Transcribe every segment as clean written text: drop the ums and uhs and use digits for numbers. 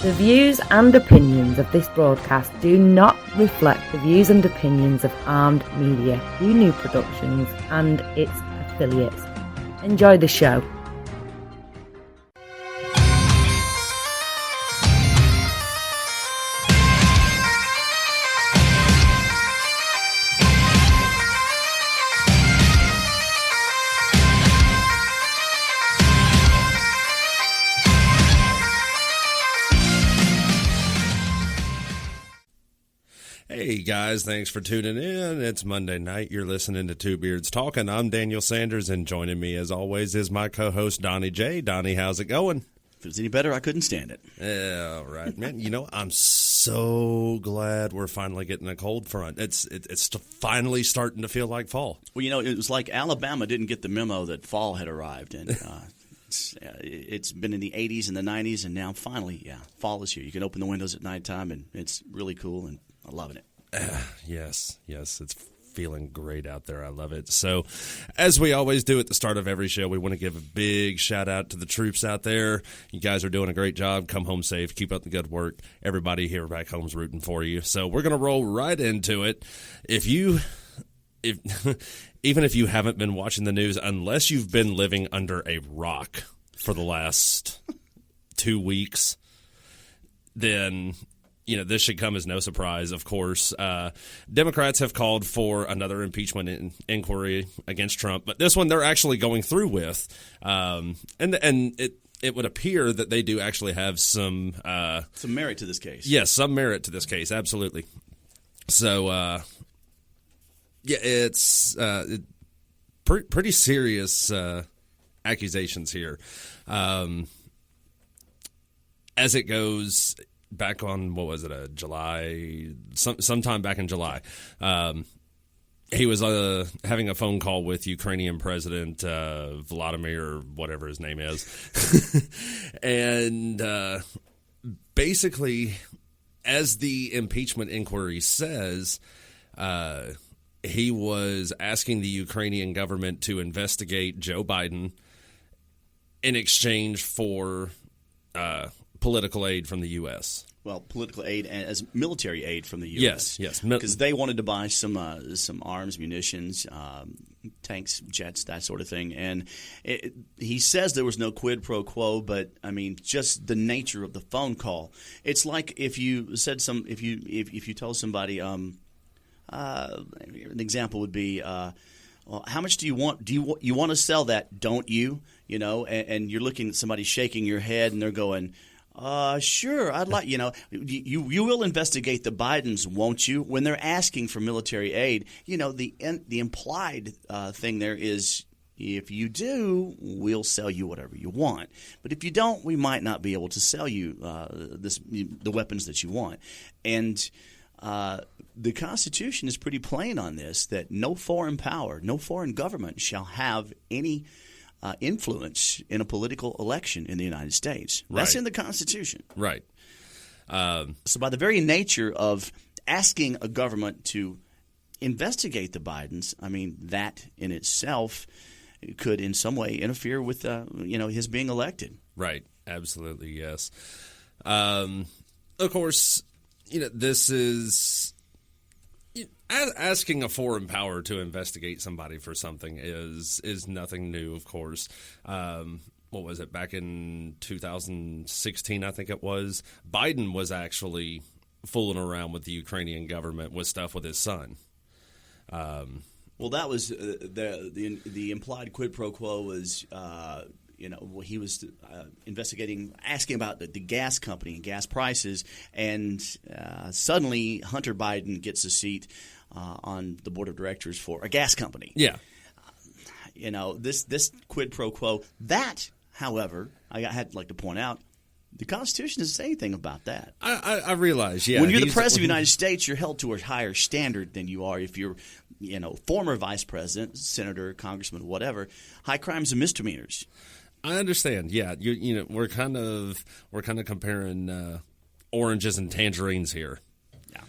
The views and opinions of this broadcast do not reflect the views and opinions of Armed Media, New Productions, and its affiliates. Enjoy the show. Hey guys, thanks for tuning in. It's Monday night. You're listening to Two Beards Talking. I'm Daniel Sanders, and joining me as always is my co-host DonnieJ. Donnie, how's it going? If it was any better, I couldn't stand it. Yeah, all right, man. You know, I'm so glad we're finally getting a cold front. It's finally starting to feel like fall. Well, you know, it was like Alabama didn't get the memo that fall had arrived, and it's been in the 80s and the 90s, and now finally, fall is here. You can open the windows at nighttime, and it's really cool, and I'm loving it. Yes, it's feeling great out there. I love it. So, as we always do at the start of every show, we want to give a big shout out to the troops out there. You guys are doing a great job. Come home safe. Keep up the good work. Everybody here back home's rooting for you. So, we're going to roll right into it. Even if you haven't been watching the news, unless you've been living under a rock for the last 2 weeks, then you know, this should come as no surprise, of course. Democrats have called for another impeachment inquiry against Trump, but this one they're actually going through with. And it would appear that they do actually have some merit to this case. Yes, some merit to this case, absolutely. So, it's pretty serious accusations here. As it goes, back on, what was it, July, sometime back in July, he was having a phone call with Ukrainian President Vladimir, whatever his name is. And basically, as the impeachment inquiry says, he was asking the Ukrainian government to investigate Joe Biden in exchange for political aid from the U.S. Well, political aid as military aid from the U.S. Yes. Because they wanted to buy some arms, munitions, tanks, jets, that sort of thing. And he says there was no quid pro quo, but I mean, just the nature of the phone call. It's like if you said if you told somebody, an example would be, well, how much do you want? Do you want to sell that? Don't you? You know, and you're looking at somebody shaking your head, and they're going, sure, I'd like, you will investigate the Bidens, won't you? When they're asking for military aid, you know, the implied thing there is, if you do, we'll sell you whatever you want. But if you don't, we might not be able to sell you the weapons that you want. And the Constitution is pretty plain on this, that no foreign power, no foreign government shall have any influence in a political election in the United States. That's in the Constitution. Right. So by the very nature of asking a government to investigate the Bidens, I mean, that in itself could in some way interfere with his being elected. Right. Absolutely, yes. Of course, this is asking a foreign power to investigate somebody for something is nothing new, of course. What was it, back in 2016, I think it was, Biden was actually fooling around with the Ukrainian government with stuff with his son. Well, that was the implied quid pro quo was he was investigating, asking about the gas company and gas prices, and suddenly Hunter Biden gets a seat on the board of directors for a gas company. Yeah. This quid pro quo, that, however, I had like to point out, the Constitution doesn't say anything about that. I realize, yeah. When you're the President of the United States, you're held to a higher standard than you are if you're, former Vice President, Senator, Congressman, whatever. High crimes and misdemeanors. I understand. Yeah, we're kind of comparing oranges and tangerines here. Yeah.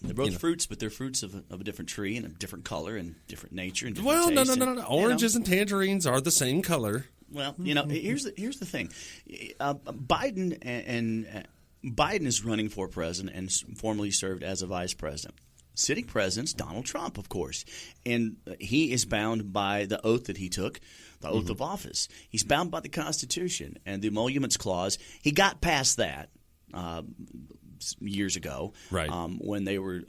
They're both fruits, but they're fruits of a different tree and a different color and different nature and different well, taste. no. Oranges and tangerines are the same color. Well, here's the thing. Biden is running for president and formerly served as a vice president. Sitting president's Donald Trump, of course, and he is bound by the oath that he took, the oath of office. He's bound by the Constitution and the Emoluments Clause. He got past that years ago, right? When they were,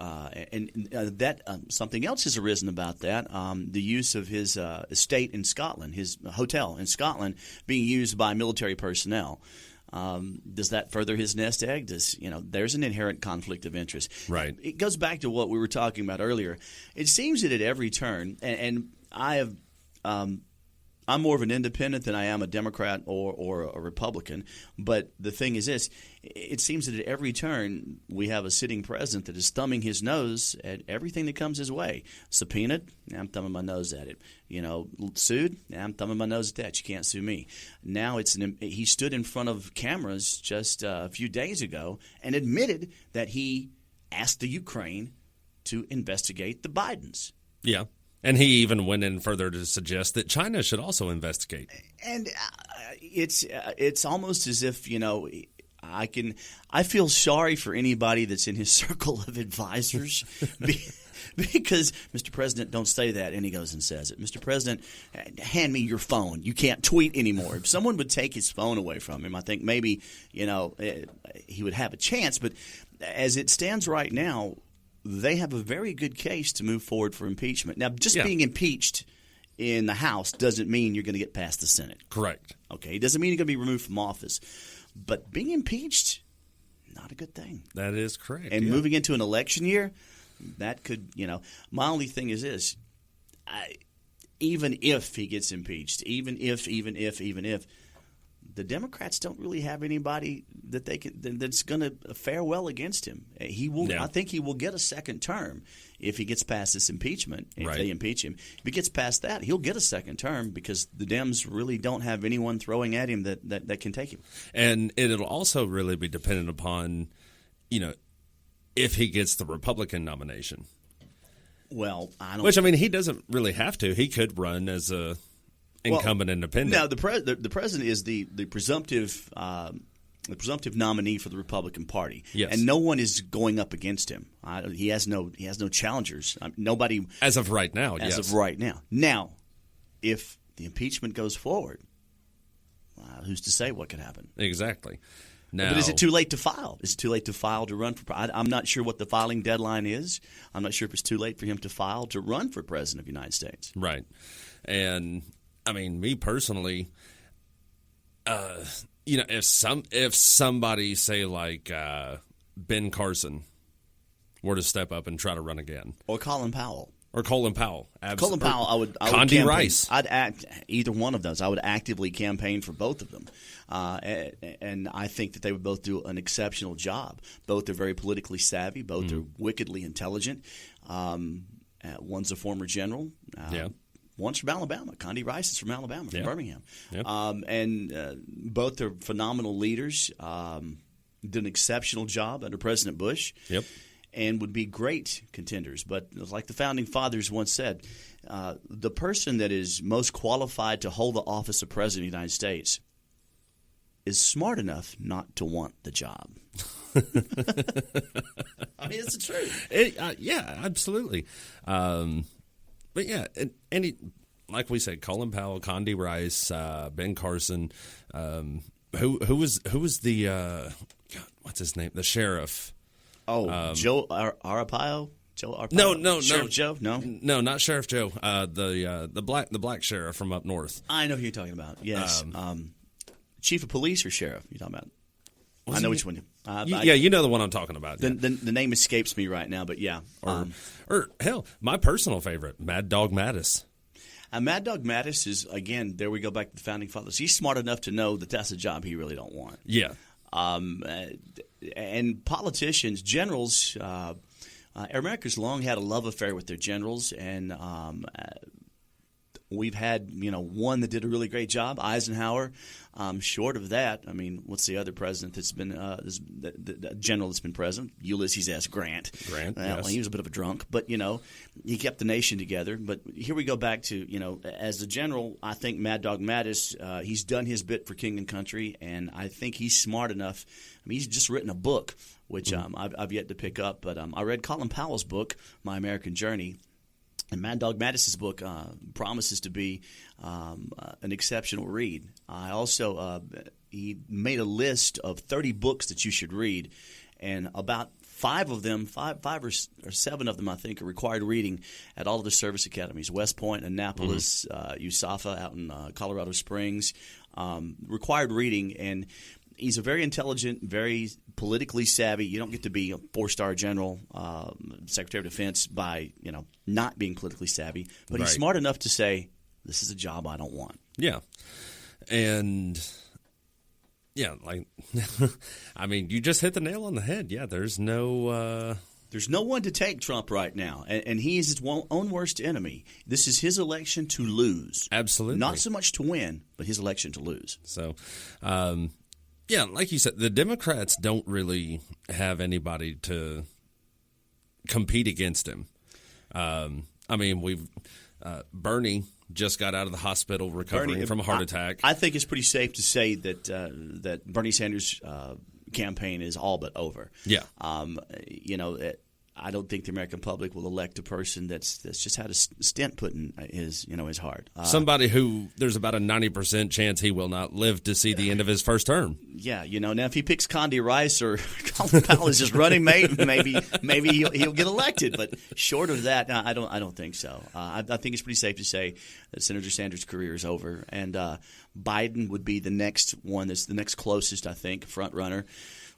something else has arisen about that. The use of his estate in Scotland, his hotel in Scotland, being used by military personnel. Does that further his nest egg? There's an inherent conflict of interest. Right. It goes back to what we were talking about earlier. It seems that at every turn, and I have, I'm more of an independent than I am a Democrat or a Republican. But the thing is this: it seems that at every turn we have a sitting president that is thumbing his nose at everything that comes his way. Subpoenaed, I'm thumbing my nose at it. Sued, I'm thumbing my nose at that. You can't sue me. Now he stood in front of cameras just a few days ago and admitted that he asked the Ukraine to investigate the Bidens. Yeah. And he even went in further to suggest that China should also investigate. And it's almost as if, I feel sorry for anybody that's in his circle of advisors because, Mr. President, don't say that. And he goes and says it. Mr. President, hand me your phone. You can't tweet anymore. If someone would take his phone away from him, I think maybe, he would have a chance. But as it stands right now, they have a very good case to move forward for impeachment. Now, being impeached in the House doesn't mean you're going to get past the Senate. Correct. Okay, it doesn't mean you're going to be removed from office. But being impeached, not a good thing. That is correct. And moving into an election year, that could, my only thing is this. Even if he gets impeached, even if, the Democrats don't really have anybody that that's going to fare well against him. He will. Yeah. I think he will get a second term if he gets past this impeachment. If they impeach him, if he gets past that, he'll get a second term because the Dems really don't have anyone throwing at him that can take him. And it'll also really be dependent upon, if he gets the Republican nomination. Well, he doesn't really have to. He could run as a incumbent independent. No, the president is the presumptive nominee for the Republican Party, yes. And no one is going up against him. He has no challengers. Nobody as of right now. As of right now. Now, if the impeachment goes forward, who's to say what could happen? Exactly. Now, but is it too late to file? Is it too late to file to run for? I'm not sure what the filing deadline is. I'm not sure if it's too late for him to file to run for president of the United States. Right, and. Me personally, if somebody say like Ben Carson were to step up and try to run again, or Colin Powell, Colin Powell, I would Condi Rice, I'd act either one of those. I would actively campaign for both of them, and I think that they would both do an exceptional job. Both are very politically savvy. Both are wickedly intelligent. One's a former general. One's from Alabama. Condi Rice is from Alabama, from Birmingham. Yep. And both are phenomenal leaders, did an exceptional job under President Bush, and would be great contenders. But like the Founding Fathers once said, the person that is most qualified to hold the office of President of the United States is smart enough not to want the job. It's the truth. Absolutely. But like we said, Colin Powell, Condi Rice, Ben Carson, who was the what's his name? The sheriff. Joe Arpaio. No, Sheriff Joe. No, not Sheriff Joe. The black sheriff from up north. I know who you're talking about. Yes, chief of police or sheriff? You're talking about. I know which one. You know the one I'm talking about. The name escapes me right now, but yeah. Or hell, my personal favorite, Mad Dog Mattis. Mad Dog Mattis is, again, there we go back to the Founding Fathers. He's smart enough to know that that's a job he really don't want. Yeah. And politicians, generals, America's long had a love affair with their generals, and We've had, one that did a really great job, Eisenhower. Short of that, I mean, what's the other president that's been the general that's been president? Ulysses S. Grant. Yes. Well, he was a bit of a drunk, but he kept the nation together. But here we go back to as the general, I think Mad Dog Mattis, he's done his bit for king and country, and I think he's smart enough. I mean, he's just written a book, which I've yet to pick up, but I read Colin Powell's book, My American Journey. And Mad Dog Mattis' book promises to be an exceptional read. I also he made a list of 30 books that you should read, and about five or seven of them, I think, are required reading at all of the service academies: West Point, Annapolis, USAFA out in Colorado Springs. Required reading, and he's a very intelligent, very politically savvy. You don't get to be a 4-star general, Secretary of Defense by not being politically savvy. But he's smart enough to say, "This is a job I don't want." Yeah, and I mean, you just hit the nail on the head. Yeah, there's no one to take Trump right now, and he is his own worst enemy. This is his election to lose. Absolutely, not so much to win, but his election to lose. So. Yeah, like you said, the Democrats don't really have anybody to compete against him. I mean, Bernie just got out of the hospital recovering from a heart attack. I think it's pretty safe to say that that Bernie Sanders' campaign is all but over. Yeah, I don't think the American public will elect a person that's just had a stent put in his heart. Somebody who there's about a 90% chance he will not live to see the end of his first term. Yeah, now if he picks Condi Rice or Colin Powell as his running mate, maybe he'll get elected. But short of that, I don't think so. I think it's pretty safe to say that Senator Sanders' career is over, and Biden would be the next one. That's the next closest, I think, front runner.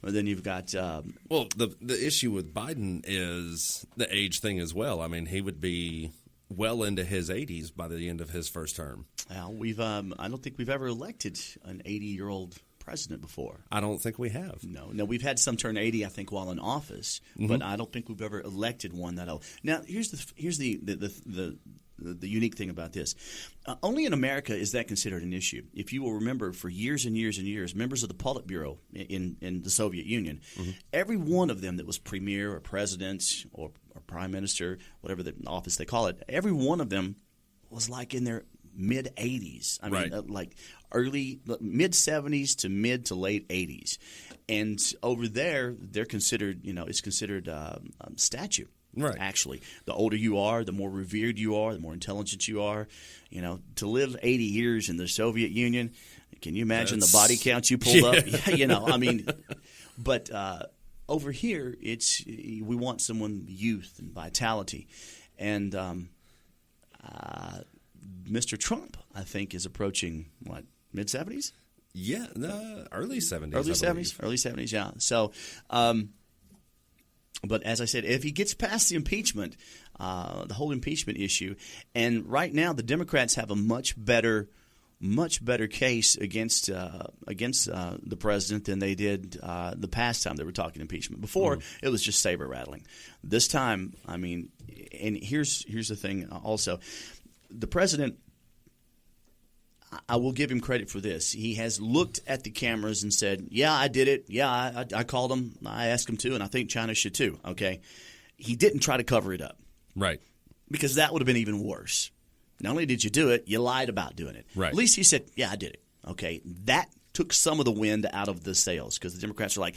Well, then you've got the issue with Biden is the age thing as well. I mean, he would be well into his 80s by the end of his first term. Well, I don't think we've ever elected an 80-year-old president before. I don't think we have. No, we've had some turn 80, I think, while in office, but I don't think we've ever elected one that old. Now, here's the unique thing about this. Only in America is that considered an issue. If you will remember, for years and years and years, members of the Politburo in the Soviet Union, every one of them that was premier or president or prime minister, whatever the office they call it, every one of them was like in their mid-80s. I mean, like early mid-70s to mid to late 80s. And over there, they're considered, it's considered statute. Right. Actually, the older you are, the more revered you are, the more intelligent you are. To live 80 years in the Soviet Union, can you imagine the body count you pulled up? I mean, but over here, we want someone youth and vitality, and Mr. Trump, I think, is approaching mid-70s. Yeah, early 70s. Early 70s. Yeah. So. But as I said, if he gets past the impeachment, the whole impeachment issue, and right now the Democrats have a much better case against the president than they did the past time they were talking impeachment. Before, it was just saber rattling. This time, I mean, and here's the thing also. The president, I will give him credit for this. He has looked at the cameras and said, yeah, I did it. Yeah, I called him. I asked him to, and I think China should too. Okay. He didn't try to cover it up. Right. Because that would have been even worse. Not only did you do it, you lied about doing it. Right. At least he said, yeah, I did it. Okay. That took some of the wind out of the sails because the Democrats are like,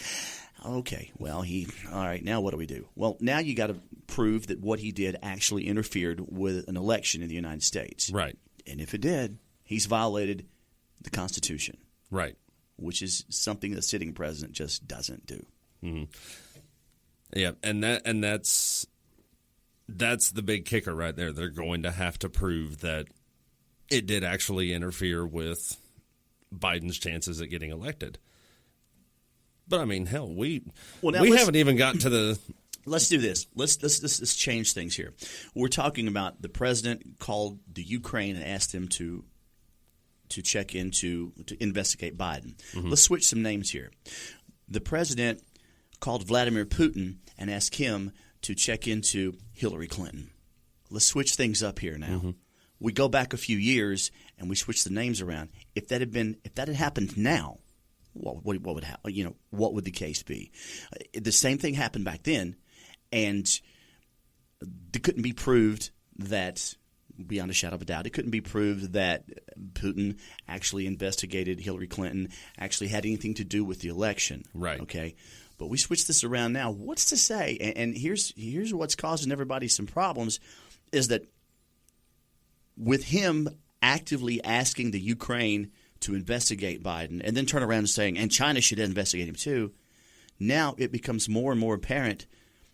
okay, well, all right, now what do we do? Well, now you got to prove that what he did actually interfered with an election in the United States. Right. And if it did, he's violated the Constitution. Right. Which is something the sitting president just doesn't do. Mm-hmm. Yeah, and that's the big kicker right there. They're going to have to prove that it did actually interfere with Biden's chances at getting elected. But I mean, hell, we haven't even gotten to the. Let's do this. Let's change things here. We're talking about the president called the Ukraine and asked them to check into to investigate Biden. Mm-hmm. Let's switch some names here. The president called Vladimir Putin and asked him to check into Hillary Clinton. Let's switch things up here now. Mm-hmm. we go back a few years and we switch the names around. If that had happened now, what would happen? What would the case be? The same thing happened back then, and it couldn't be proved that, beyond a shadow of a doubt, it couldn't be proved that Putin actually investigated Hillary Clinton, actually had anything to do with the election. Right. Okay. But we switch this around now. What's to say? And here's what's causing everybody some problems is that with him actively asking the Ukraine to investigate Biden and then turn around and saying, and China should investigate him too, now it becomes more and more apparent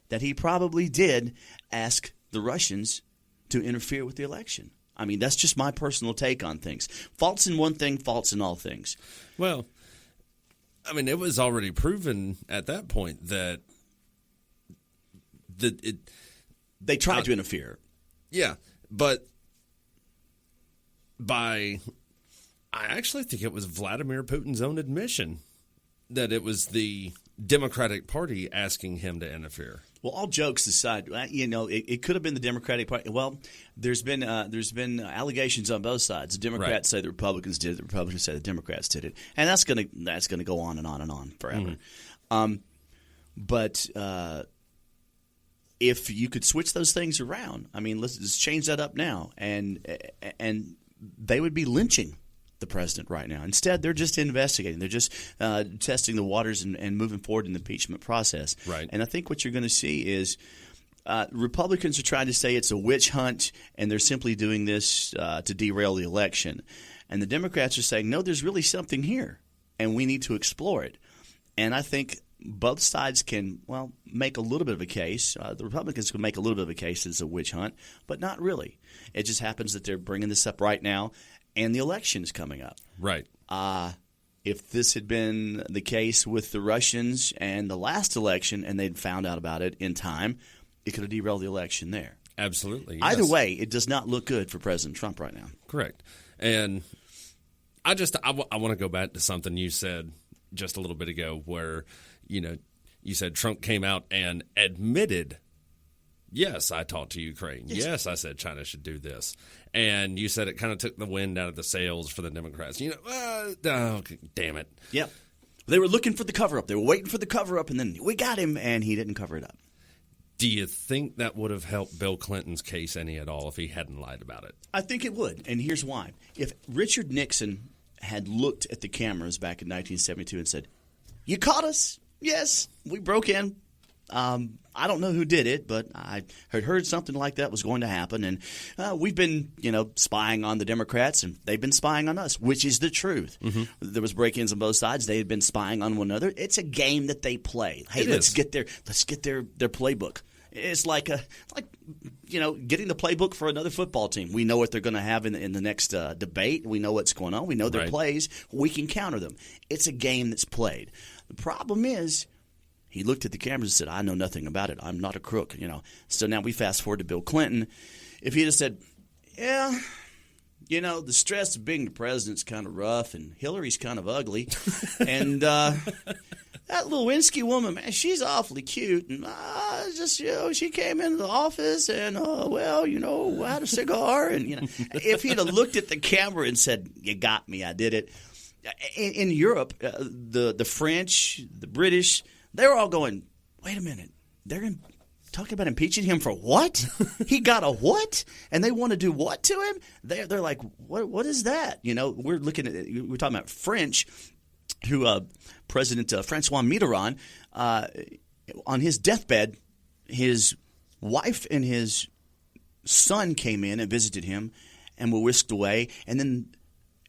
that he probably did ask the Russians to interfere with the election. I mean, that's just my personal take on things. False in one thing, false in all things. Well, I mean, it was already proven at that point that they tried to interfere. Yeah, but I actually think it was Vladimir Putin's own admission that it was the Democratic Party asking him to interfere. Well, all jokes aside, it could have been the Democratic Party. Well, there's been allegations on both sides. The Democrats say the Republicans did it. The Republicans say the Democrats did it, and that's gonna go on and on and on forever. Mm-hmm. But if you could switch those things around, I mean, let's change that up now, and they would be lynching the president right now. Instead, they're just investigating. They're just testing the waters and moving forward in the impeachment process. Right. And I think what you're going to see is Republicans are trying to say it's a witch hunt and they're simply doing this to derail the election. And the Democrats are saying, no, there's really something here and we need to explore it. And I think both sides can, make a little bit of a case. The Republicans can make a little bit of a case as a witch hunt, but not really. It just happens that they're bringing this up right now. And the election is coming up. Right. If this had been the case with the Russians and the last election and they'd found out about it in time, it could have derailed the election there. Absolutely. Yes. Either way, it does not look good for President Trump right now. Correct. And I want to go back to something you said just a little bit ago where, you said Trump came out and admitted, yes, I talked to Ukraine. Yes, I said China should do this. And you said it kind of took the wind out of the sails for the Democrats. Damn it. Yep. They were looking for the cover-up. They were waiting for the cover-up, and then we got him, and he didn't cover it up. Do you think that would have helped Bill Clinton's case any at all if he hadn't lied about it? I think it would, and here's why. If Richard Nixon had looked at the cameras back in 1972 and said, you caught us? Yes, we broke in. I don't know who did it, but I had heard something like that was going to happen. And we've been, spying on the Democrats, and they've been spying on us, which is the truth. Mm-hmm. There was break-ins on both sides. They had been spying on one another. It's a game that they play. Hey, let's get their playbook. It's like getting the playbook for another football team. We know what they're going to have in the next debate. We know what's going on. We know their plays. We can counter them. It's a game that's played. The problem is, he looked at the cameras and said, I know nothing about it. I'm not a crook, So now we fast forward to Bill Clinton. If he'd have said, yeah, the stress of being the president's kind of rough and Hillary's kind of ugly. And that Lewinsky woman, man, she's awfully cute. And she came into the office and, had a cigar. And, if he'd have looked at the camera and said, you got me, I did it. In Europe, the French, the British, they were all going, wait a minute, they're talking about impeaching him for what? He got a what? And they want to do what to him? They're like, what is that? We're talking about French, who President Francois Mitterrand, on his deathbed, his wife and his son came in and visited him and were whisked away. And then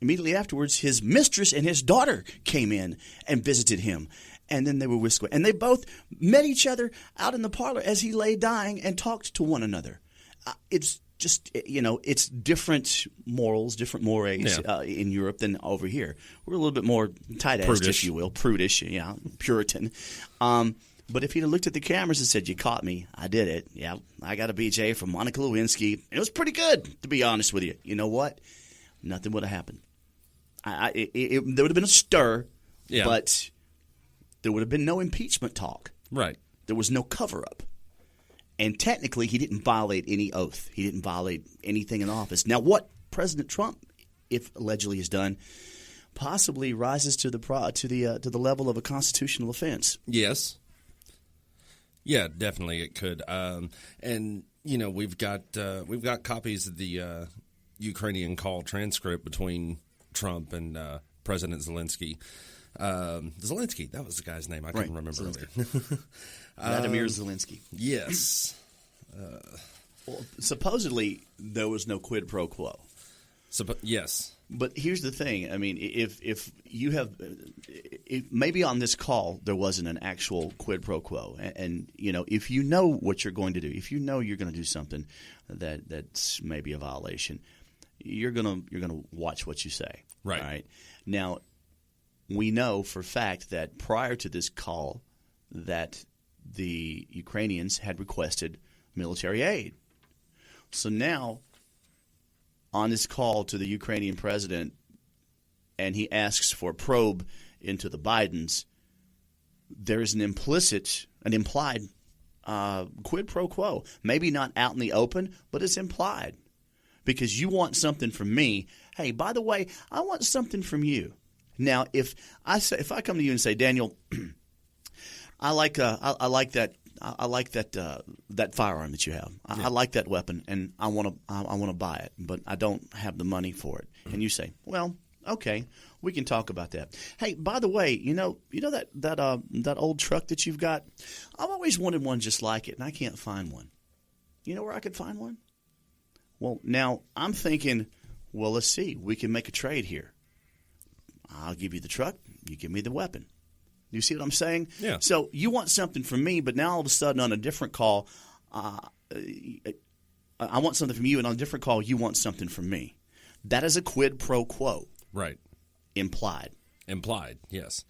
immediately afterwards, his mistress and his daughter came in and visited him. And then they were whisked away. And they both met each other out in the parlor as he lay dying and talked to one another. It's just, it's different morals, different mores in Europe than over here. We're a little bit more tight-assed, if you will. Prudish, Puritan. But if he'd have looked at the cameras and said, you caught me, I did it. Yeah, I got a BJ from Monica Lewinsky. It was pretty good, to be honest with you. You know what? Nothing would have happened. There would have been a stir, but there would have been no impeachment talk. Right. There was no cover-up. And technically, he didn't violate any oath. He didn't violate anything in office. Now, what President Trump, if allegedly has done, possibly rises to the level of a constitutional offense. Yes. Yeah, definitely it could. And we've got copies of the Ukrainian call transcript between Trump and President Zelensky. Zelensky, that was the guy's name. I couldn't remember earlier. Vladimir Zelensky. Yes. Well, supposedly, there was no quid pro quo. Yes. But here's the thing. I mean, if you have maybe on this call there wasn't an actual quid pro quo, and if you know what you're going to do, if you know you're going to do something that's maybe a violation, you're gonna watch what you say. Right. All right. Now, we know for a fact that prior to this call that the Ukrainians had requested military aid. So now, on this call to the Ukrainian president, and he asks for a probe into the Bidens, there is an implied quid pro quo. Maybe not out in the open, but it's implied. Because you want something from me. Hey, by the way, I want something from you. Now, if I come to you and say, Daniel, I like that firearm that you have. I like that weapon, and I want to buy it, but I don't have the money for it. And you say, well, okay, we can talk about that. Hey, by the way, you know that old truck that you've got? I've always wanted one just like it, and I can't find one. You know where I could find one? Well, now I'm thinking, well, let's see. We can make a trade here. I'll give you the truck. You give me the weapon. You see what I'm saying? Yeah. So you want something from me, but now all of a sudden on a different call, I want something from you, and on a different call, you want something from me. That is a quid pro quo. Right. Implied, yes.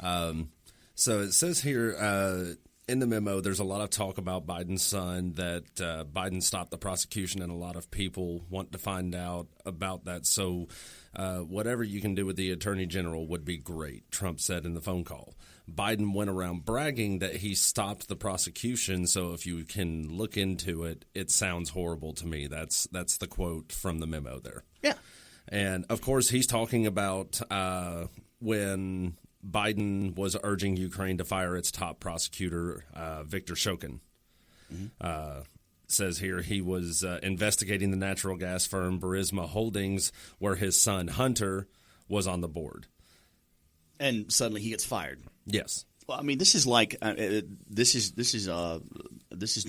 So it says here in the memo, there's a lot of talk about Biden's son, that Biden stopped the prosecution, and a lot of people want to find out about that. So whatever you can do with the attorney general would be great, Trump said in the phone call. Biden went around bragging that he stopped the prosecution, so if you can look into it, it sounds horrible to me. That's the quote from the memo there. Yeah. And, of course, he's talking about when Biden was urging Ukraine to fire its top prosecutor, Viktor Shokin. Mm-hmm. Says here he was investigating the natural gas firm Burisma Holdings, where his son Hunter was on the board. And suddenly he gets fired. Yes. Well, I mean, this is like this is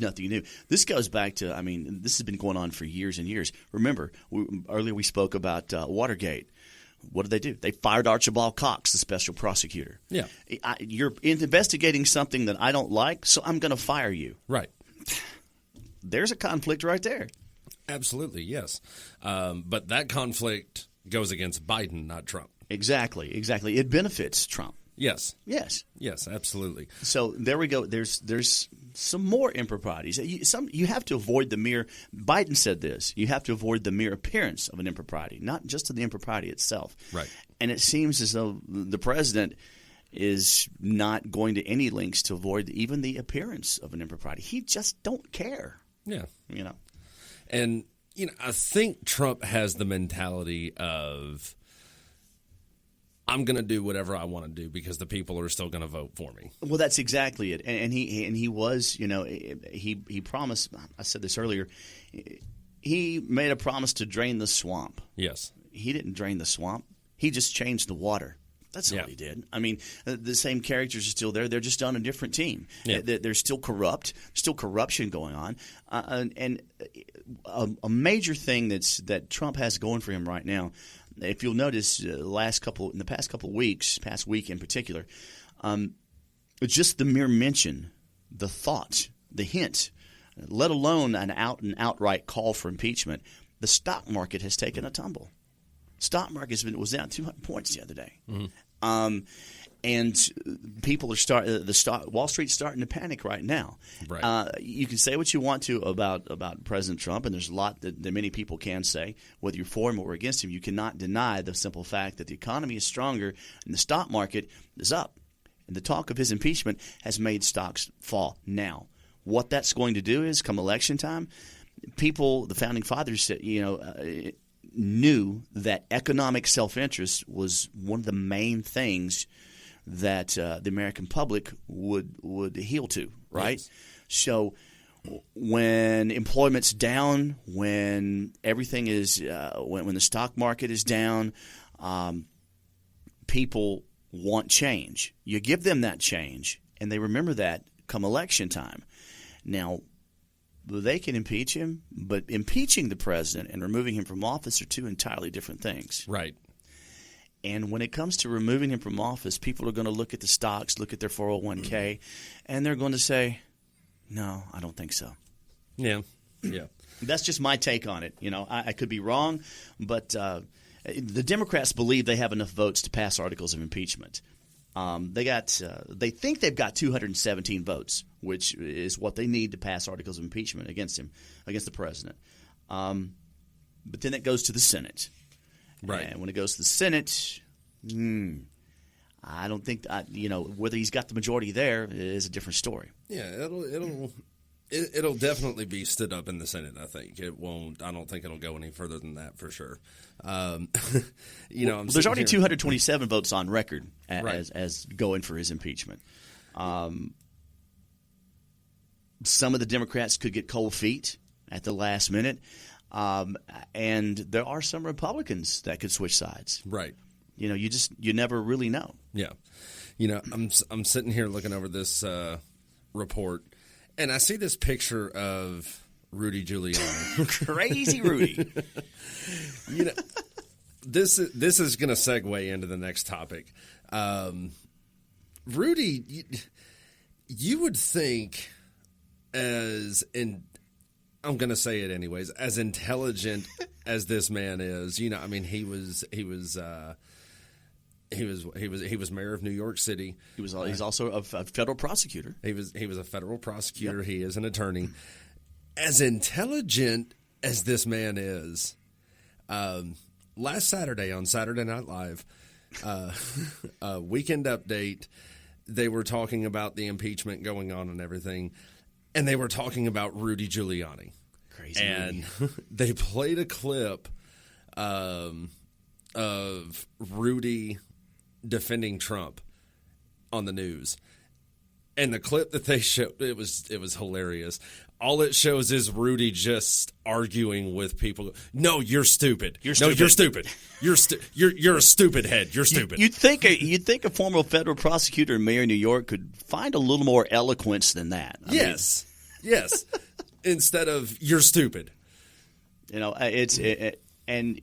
nothing new. This goes back to, I mean, this has been going on for years and years. Remember, earlier we spoke about Watergate. What did they do? They fired Archibald Cox, the special prosecutor. Yeah. You're investigating something that I don't like, so I'm going to fire you. Right. There's a conflict right there. Absolutely, yes. But that conflict goes against Biden, not Trump. Exactly. It benefits Trump. Yes. Yes. Yes, absolutely. So there we go. There's some more improprieties. You have to avoid the mere – Biden said this. You have to avoid the mere appearance of an impropriety, not just the impropriety itself. Right. And it seems as though the president is not going to any lengths to avoid even the appearance of an impropriety. He just don't care. Yeah. You know. And, I think Trump has the mentality of – I'm going to do whatever I want to do because the people are still going to vote for me. Well, that's exactly it. And he was, he promised. I said this earlier. He made a promise to drain the swamp. Yes. He didn't drain the swamp. He just changed the water. That's all he did. I mean, the same characters are still there. They're just on a different team. Yeah. They're still corrupt. Still corruption going on. And a major thing that Trump has going for him right now. If you'll notice, in the past couple of weeks, past week in particular, just the mere mention, the thought, the hint, let alone an outright call for impeachment, the stock market has taken a tumble. Stock market was down 200 points the other day. Mm-hmm. And people are Wall Street's starting to panic right now. Right. You can say what you want to about President Trump, and there's a lot that many people can say, whether you're for him or against him. You cannot deny the simple fact that the economy is stronger and the stock market is up. And the talk of his impeachment has made stocks fall. Now, what that's going to do is come election time, people, the founding fathers said, knew that economic self-interest was one of the main things that the American public would heal to, right? Yes. So when employment's down, when everything is when the stock market is down, people want change. You give them that change, and they remember that come election time. Now, they can impeach him, but impeaching the president and removing him from office are two entirely different things. Right. And when it comes to removing him from office, people are going to look at the stocks, look at their 401k, and they're going to say, no, I don't think so. Yeah, yeah. That's just my take on it. I could be wrong, but the Democrats believe they have enough votes to pass articles of impeachment. They think they've got 217 votes, which is what they need to pass articles of impeachment against the president. But then it goes to the Senate. Right. And when it goes to the Senate, I don't think whether he's got the majority there is a different story. Yeah, it'll definitely be stood up in the Senate. I think it won't. I don't think it'll go any further than that for sure. There's already 227 votes on record as going for his impeachment. Some of the Democrats could get cold feet at the last minute. And there are some Republicans that could switch sides. Right. You never really know. Yeah. I'm sitting here looking over this report, and I see this picture of Rudy Giuliani. Crazy Rudy. This is going to segue into the next topic. Rudy, you would think I'm going to say it anyways. As intelligent as this man is, he was mayor of New York City. He's also a federal prosecutor. He was a federal prosecutor. Yep. He is an attorney. As intelligent as this man is, last Saturday on Saturday Night Live, Weekend Update, they were talking about the impeachment going on and everything. And they were talking about Rudy Giuliani. Crazy. And they played a clip of Rudy defending Trump on the news. And the clip that they showed, it was hilarious. All it shows is Rudy just arguing with people. No, you're stupid. You're stupid. You're a stupid head. You're stupid. You'd think a former federal prosecutor and mayor of New York could find a little more eloquence than that. Yes. Instead of you're stupid. And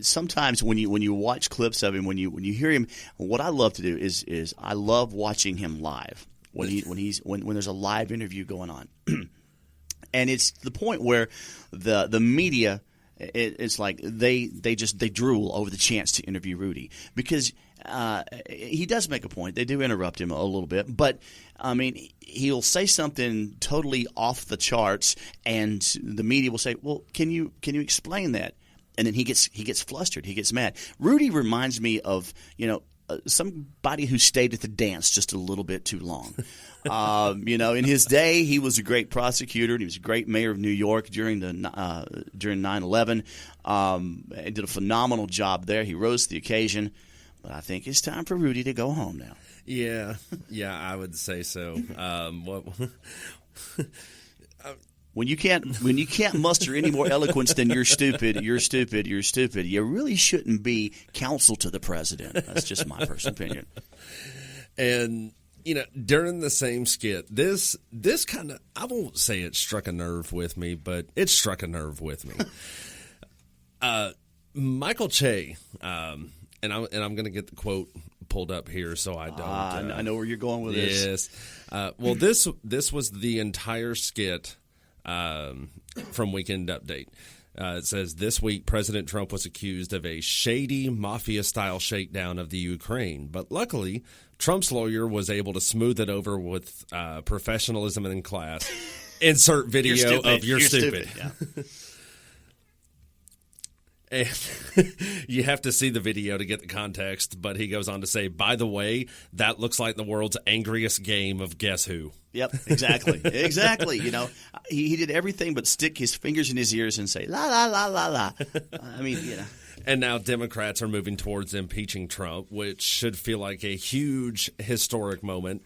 sometimes when you watch clips of him, when you hear him, what I love to do is I love watching him live when there's a live interview going on, and it's the point where the media it's like they drool over the chance to interview Rudy because he does make a point. They do interrupt him a little bit, but I mean he'll say something totally off the charts, and the media will say, "Well, can you explain that?" And then he gets flustered. He gets mad. Rudy reminds me of somebody who stayed at the dance just a little bit too long. In his day, he was a great prosecutor. And he was a great mayor of New York during 9/11. And did a phenomenal job there. He rose to the occasion. But I think it's time for Rudy to go home now. Yeah, I would say so. When you can't muster any more eloquence than you're stupid, you really shouldn't be counsel to the president. That's just my personal opinion. And during the same skit, this kind of, I won't say it struck a nerve with me, but it struck a nerve with me. Michael Che, and I'm going to get the quote pulled up here so I don't. I know where you're going with this. Yes. Well, this was the entire skit. From Weekend Update. It says, this week, President Trump was accused of a shady mafia-style shakedown of the Ukraine. But luckily, Trump's lawyer was able to smooth it over with professionalism and class. Insert video of you're stupid. Yeah. And you have to see the video to get the context, but he goes on to say, by the way, that looks like the world's angriest game of Guess Who. Yep, exactly. Exactly. You know, he did everything but stick his fingers in his ears and say, la, la, la, la, la. I mean, you know. And now Democrats are moving towards impeaching Trump, which should feel like a huge historic moment.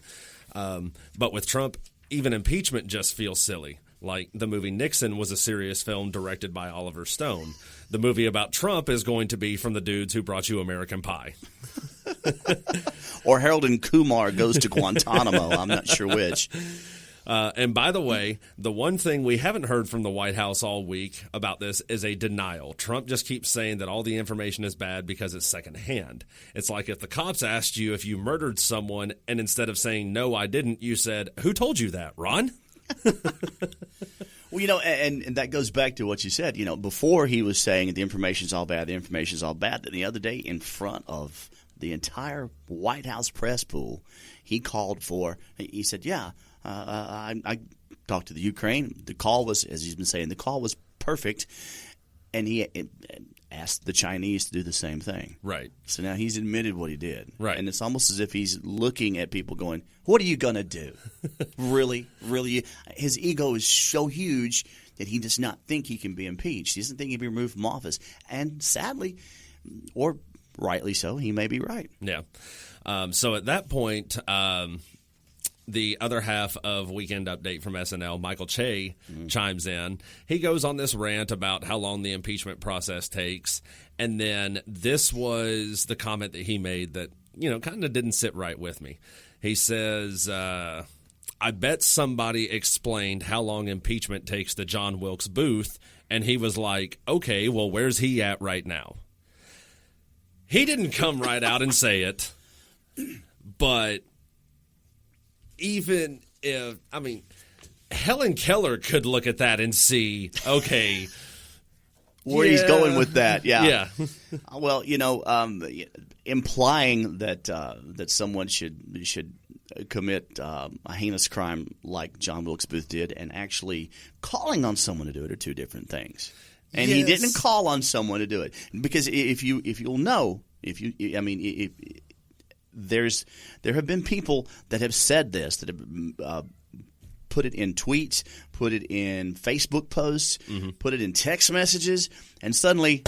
But with Trump, even impeachment just feels silly. Like the movie Nixon was a serious film directed by Oliver Stone. The movie about Trump is going to be from the dudes who brought you American Pie. Or Harold and Kumar goes to Guantanamo. I'm not sure which. And by the way, the one thing we haven't heard from the White House all week about this is a denial. Trump just keeps saying that all the information is bad because it's secondhand. It's like if the cops asked you if you murdered someone, and instead of saying, no, I didn't, you said, who told you that, Ron? Well, you know, and that goes back to what you said. You know, before he was saying the information's all bad, the information's all bad. Then the other day, in front of the entire White House press pool, he called for. He said, "Yeah, I talked to the Ukraine. The call was, as he's been saying, the call was perfect." And he asked the Chinese to do the same thing. Right. So now he's admitted what he did. Right. And it's almost as if he's looking at people going, what are you going to do? Really? Really? His ego is so huge that he does not think he can be impeached. He doesn't think he can be removed from office. And sadly, or rightly so, he may be right. Yeah. So at that point, the other half of Weekend Update from SNL, Michael Che, chimes in. He goes on this rant about how long the impeachment process takes. And then this was the comment that he made that, you know, kind of didn't sit right with me. He says, I bet somebody explained how long impeachment takes to John Wilkes Booth. And he was like, okay, well, where's he at right now? He didn't come right out and say it, but even if, I mean, Helen Keller could look at that and see, okay, where he's going with that. Yeah. Yeah. Well, you know, implying that that someone should commit a heinous crime like John Wilkes Booth did, and actually calling on someone to do it are two different things. And he didn't call on someone to do it, because there have been people that have said this, that have put it in tweets, put it in Facebook posts, put it in text messages, and suddenly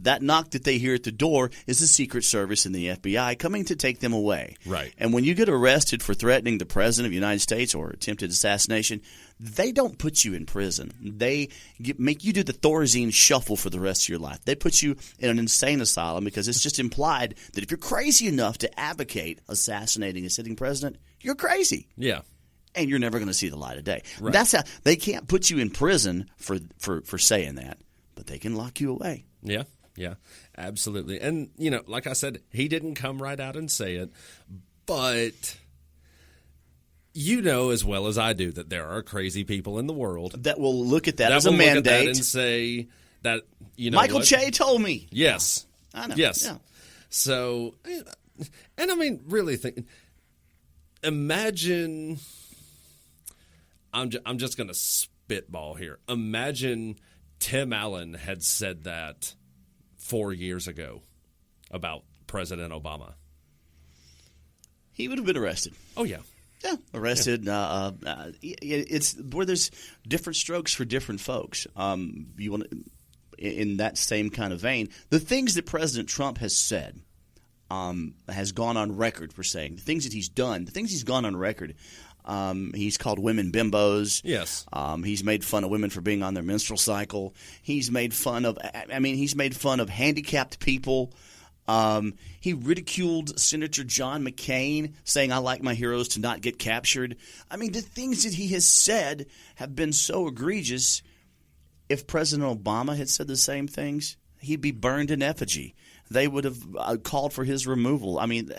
that knock that they hear at the door is the Secret Service and the FBI coming to take them away. Right. And when you get arrested for threatening the President of the United States or attempted assassination, they don't put you in prison. They make you do the Thorazine shuffle for the rest of your life. They put you in an insane asylum because it's just implied that if you're crazy enough to advocate assassinating a sitting president, you're crazy. Yeah. And you're never going to see the light of day. Right. That's how they can't put you in prison for saying that, but they can lock you away. Yeah. Yeah, absolutely. And, you know, like I said, he didn't come right out and say it, but you know as well as I do that there are crazy people in the world that will look at that as will a look mandate at that and say that, you know, Michael what? Che told me. Yes. I know. Yes. Yeah. So, and I mean, really think, imagine, I'm just going to spitball here. Imagine Tim Allen had said that 4 years ago about President Obama. He would have been arrested. Oh, yeah. Yeah, arrested. Yeah. It's where there's different strokes for different folks. You want in that same kind of vein, the things that President Trump has said, has gone on record for saying, the things that he's done, the things he's gone on record. He's called women bimbos. Yes. He's made fun of women for being on their menstrual cycle. He's made fun of handicapped people. He ridiculed Senator John McCain, saying, I like my heroes to not get captured. I mean, the things that he has said have been so egregious. If President Obama had said the same things, he'd be burned in effigy. They would have called for his removal. I mean,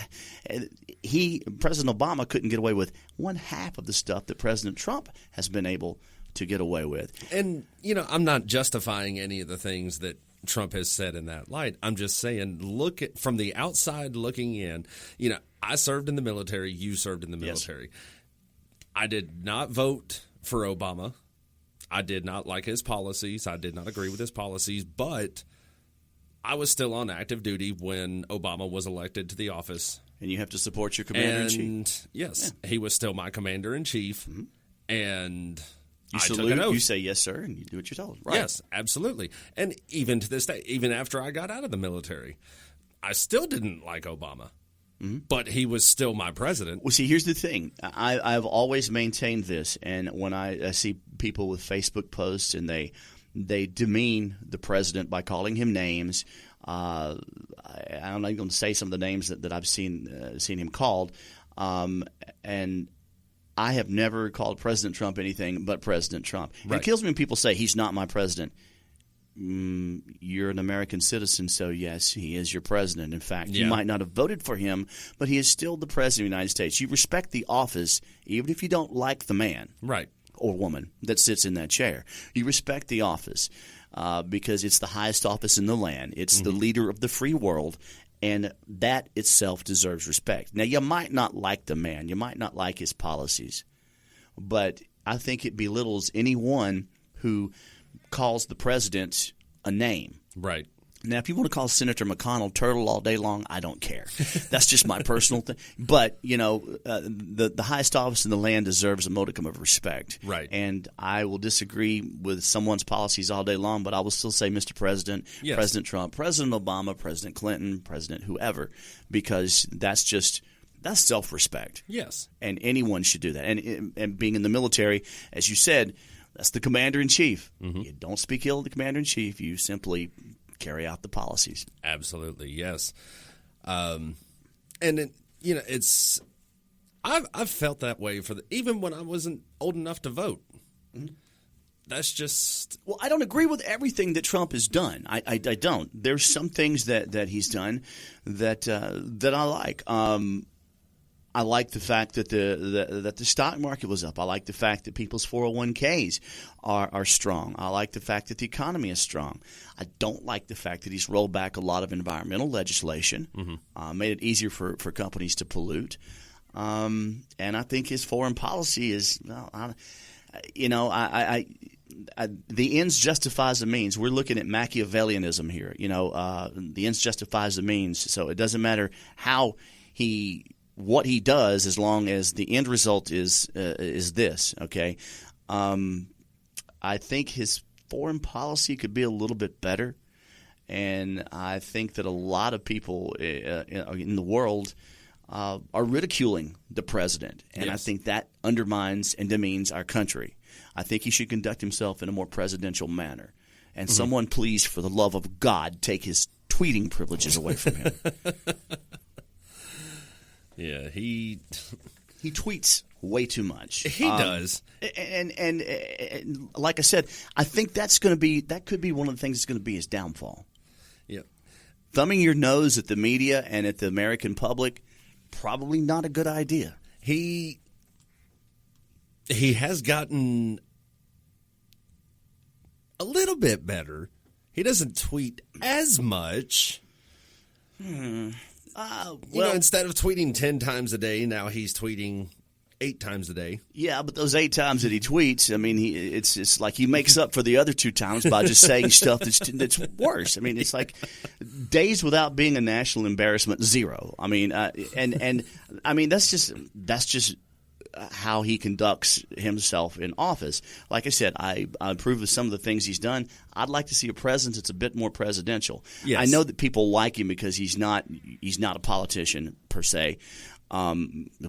President Obama couldn't get away with one half of the stuff that President Trump has been able to get away with. And, you know, I'm not justifying any of the things that Trump has said in that light. I'm just saying, look at from the outside looking in. You know, I served in the military. You served in the military. Yes. I did not vote for Obama. I did not like his policies. I did not agree with his policies, but I was still on active duty when Obama was elected to the office. And you have to support your commander-in-chief. And, yes, he was still my commander-in-chief. Mm-hmm. And You I took salute, an oath. you say yes, sir, and you do what you're told. Right. Yes, absolutely. And even to this day, even after I got out of the military, I still didn't like Obama. But he was still my president. Well, see, here's the thing. I've always maintained this, and when I see people with Facebook posts and they demean the president by calling him names, I'm not going to say some of the names that I've seen him called, and I have never called President Trump anything but President Trump. Right. It kills me when people say he's not my president. You're an American citizen, so yes, he is your president. In fact, you might not have voted for him, but he is still the president of the United States. You respect the office, even if you don't like the man Right. or woman that sits in that chair. You respect the office because it's the highest office in the land. It's the leader of the free world, and that itself deserves respect. Now, you might not like the man. You might not like his policies, but I think it belittles anyone who calls the president a name. Right. Now, if you want to call Senator McConnell turtle all day long, I don't care. That's just my personal thing. But, the highest office in the land deserves a modicum of respect. Right. And I will disagree with someone's policies all day long, but I will still say Mr. President, President Trump, President Obama, President Clinton, President whoever, because that's self-respect. Yes. And anyone should do that. And being in the military, as you said, that's the commander-in-chief. You don't speak ill of the commander-in-chief. You simply carry out the policies. Absolutely, yes. And it's I've felt that way even when I wasn't old enough to vote. That's just I don't agree with everything that Trump has done. I don't. There's some things that he's done that I like. I like the fact that the stock market was up. I like the fact that people's 401ks are strong. I like the fact that the economy is strong. I don't like the fact that he's rolled back a lot of environmental legislation, made it easier for companies to pollute. And I think his foreign policy is, the ends justifies the means. We're looking at Machiavellianism here. The ends justifies the means. So it doesn't matter what he does, as long as the end result is this. Okay, I think his foreign policy could be a little bit better, and I think that a lot of people in the world are ridiculing the president, and I think that undermines and demeans our country. I think he should conduct himself in a more presidential manner. And someone, please, for the love of God, take his tweeting privileges away from him. Yeah, he tweets way too much. He does, and like I said, I think that could be one of the things that's going to be his downfall. Yep. Thumbing your nose at the media and at the American public, probably not a good idea. He has gotten a little bit better. He doesn't tweet as much. Instead of tweeting 10 times a day, now he's tweeting 8 times a day. Yeah, but those 8 times that he tweets, I mean, it's like he makes up for the other 2 times by just saying stuff that's worse. I mean, it's like days without being a national embarrassment, 0. I mean, and I mean that's just how he conducts himself in office. Like I said, I approve of some of the things he's done. I'd like to see a presence that's a bit more presidential. Yes. I know that people like him because he's not a politician per se. A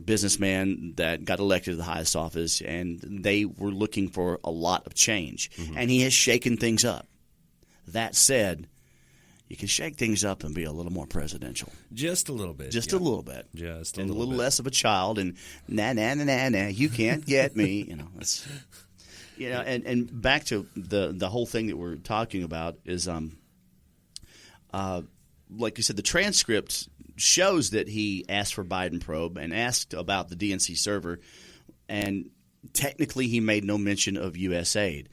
businessman that got elected to the highest office, and they were looking for a lot of change. And he has shaken things up. That said, you can shake things up and be a little more presidential. Just a little bit. Just a little bit. Just a and little a little bit. less of a child and nah, you can't get me. That's, and back to the whole thing that we're talking about is like you said, the transcript shows that he asked for Biden probe and asked about the DNC server, and technically he made no mention of U.S. aid.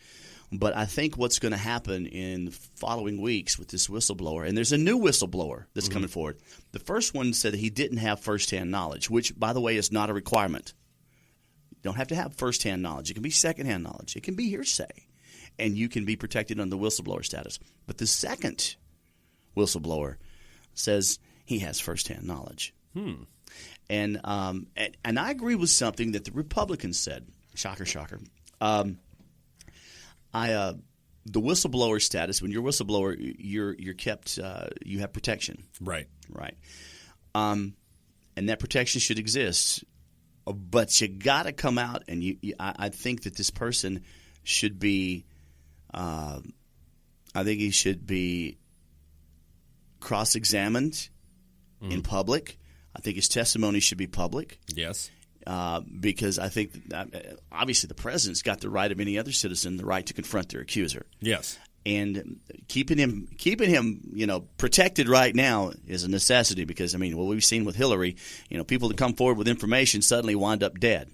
But I think what's going to happen in the following weeks with this whistleblower, and there's a new whistleblower that's coming forward. The first one said that he didn't have firsthand knowledge, which, by the way, is not a requirement. You don't have to have firsthand knowledge. It can be secondhand knowledge. It can be hearsay, and you can be protected under the whistleblower status. But the second whistleblower, says he has firsthand knowledge. And I agree with something that the Republicans said. Shocker, shocker. The whistleblower status, when you're a whistleblower, you're kept. You have protection. Right. And that protection should exist. But you got to come out, and I think that this person should be. I think he should be cross-examined in public. I think his testimony should be public. Yes. Because I think that, obviously the president's got the right of any other citizen, the right to confront their accuser. Yes. And keeping him, protected right now is a necessity because, I mean, what we've seen with Hillary, people that come forward with information suddenly wind up dead,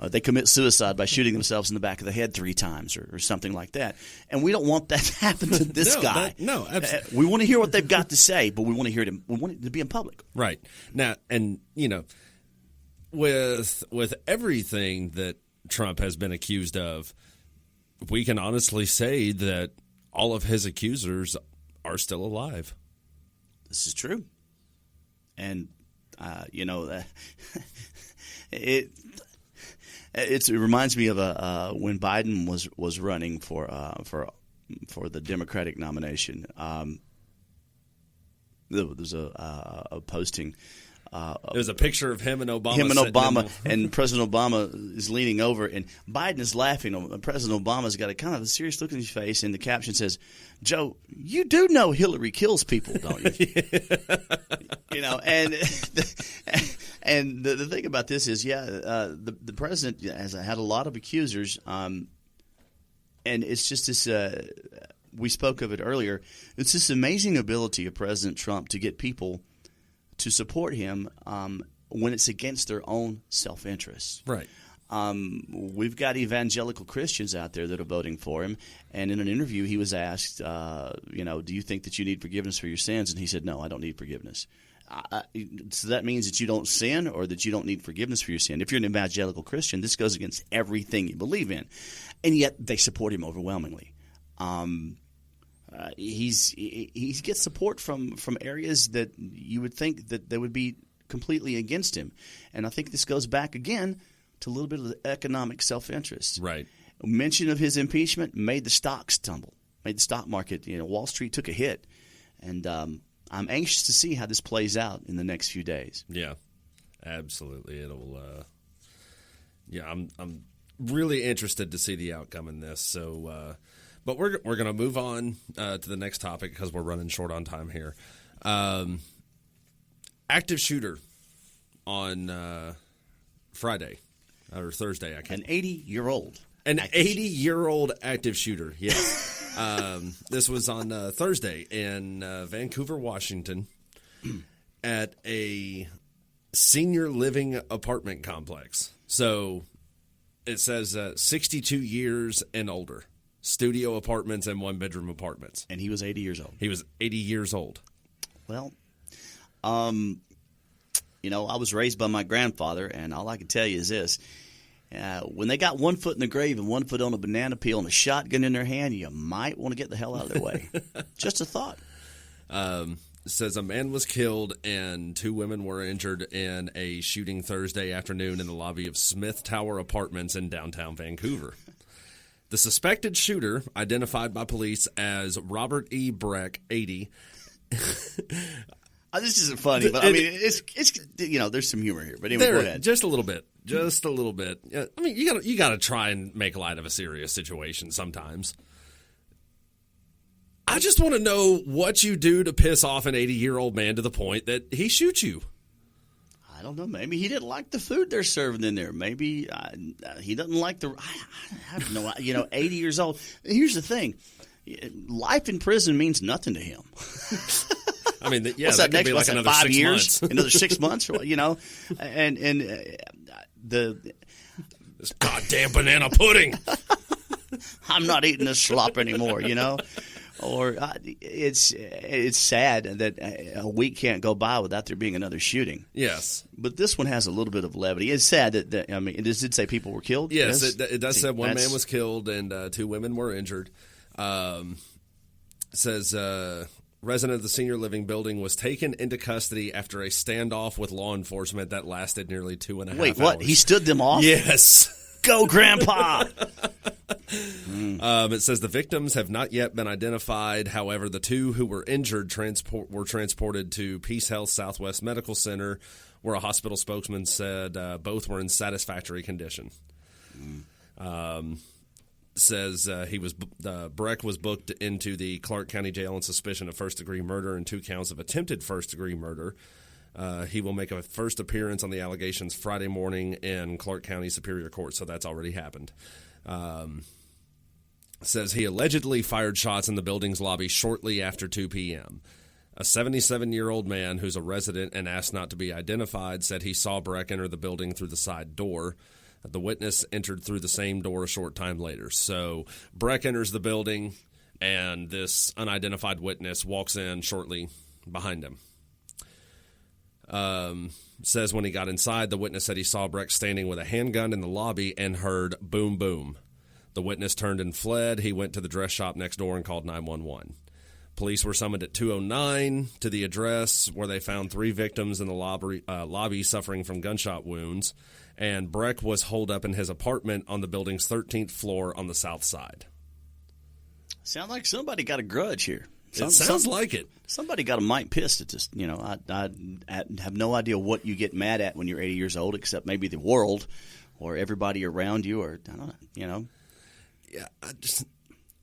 They commit suicide by shooting themselves in the back of the head 3 times or something like that. And we don't want that to happen to this guy. No, absolutely. We want to hear what they've got to say, but we want to hear it. We want it to be in public. Right. Now, and, with everything that Trump has been accused of, we can honestly say that all of his accusers are still alive. This is true. And, it reminds me of when Biden was running for the Democratic nomination. There was a posting. There's a picture of him and Obama. And President Obama is leaning over, and Biden is laughing. President Obama's got a kind of a serious look in his face, and the caption says, "Joe, you do know Hillary kills people, don't you?" And the thing about this is, the president has had a lot of accusers, and it's just this. We spoke of it earlier. It's this amazing ability of President Trump to get people to support him when it's against their own self-interest. Right. We've got evangelical Christians out there that are voting for him. And in an interview, he was asked, do you think that you need forgiveness for your sins? And he said, no, I don't need forgiveness. So that means that you don't sin or that you don't need forgiveness for your sin. If you're an evangelical Christian, this goes against everything you believe in. And yet they support him overwhelmingly. He gets support from areas that you would think that they would be completely against him. And I think this goes back again to a little bit of the economic self-interest. Right. Mention of his impeachment made the stocks tumble, made the stock market, Wall Street took a hit. And I'm anxious to see how this plays out in the next few days. Yeah, absolutely. It'll I'm really interested to see the outcome in this. So but we're going to move on to the next topic because we're running short on time here. Active shooter on Friday or Thursday. I can't. An 80-year-old. An 80-year-old active shooter. Yes. This was on Thursday in Vancouver, Washington, at a senior living apartment complex. So it says 62 years and older. Studio apartments and 1-bedroom apartments. And he was 80 years old. He was 80 years old. Well, I was raised by my grandfather, and all I can tell you is this. When they got one foot in the grave and one foot on a banana peel and a shotgun in their hand, you might want to get the hell out of their way. Just a thought. It says a man was killed and 2 women were injured in a shooting Thursday afternoon in the lobby of Smith Tower Apartments in downtown Vancouver. The suspected shooter, identified by police as Robert E. Breck, 80. This isn't funny, but I mean, it's there's some humor here. But anyway, go ahead. Just a little bit. Just a little bit. I mean, you got to try and make light of a serious situation sometimes. I just want to know what you do to piss off an 80-year-old man to the point that he shoots you. I don't know. Maybe he didn't like the food they're serving in there. Maybe he doesn't like the. I don't know. 80 years old. Here's the thing: life in prison means nothing to him. I mean, yeah, what's that that could be like another 5 6 years, months. another 6 months, or and this goddamn banana pudding. I'm not eating this slop anymore, Or it's sad that a week can't go by without there being another shooting. Yes, but this one has a little bit of levity. It's sad that it did say people were killed. Yes, it does say one man was killed and 2 women were injured. It says resident of the senior living building, was taken into custody after a standoff with law enforcement that lasted nearly 2.5 hours. Wait, what? He stood them off? Yes. Go, Grandpa! It says the victims have not yet been identified. However, the two who were injured were transported to Peace Health Southwest Medical Center, where a hospital spokesman said both were in satisfactory condition. Says Breck was booked into the Clark County Jail on suspicion of first-degree murder and 2 counts of attempted first-degree murder. He will make a first appearance on the allegations Friday morning in Clark County Superior Court, so that's already happened. Says he allegedly fired shots in the building's lobby shortly after 2 p.m. A 77-year-old man who's a resident and asked not to be identified said he saw Breck enter the building through the side door. The witness entered through the same door a short time later. So Breck enters the building, and this unidentified witness walks in shortly behind him. Says when he got inside, the witness said he saw Breck standing with a handgun in the lobby and heard boom, boom. The witness turned and fled. He went to the dress shop next door and called 911. Police were summoned at 2:09 to the address, where they found 3 victims in the lobby suffering from gunshot wounds, and Breck was holed up in his apartment on the building's 13th floor on the south side. Sound like somebody got a grudge here. It sounds like it. Somebody got a might pissed at this. You know, I have no idea what you get mad at when you're 80 years old, except maybe the world or everybody around you, or I don't know, you know. Yeah,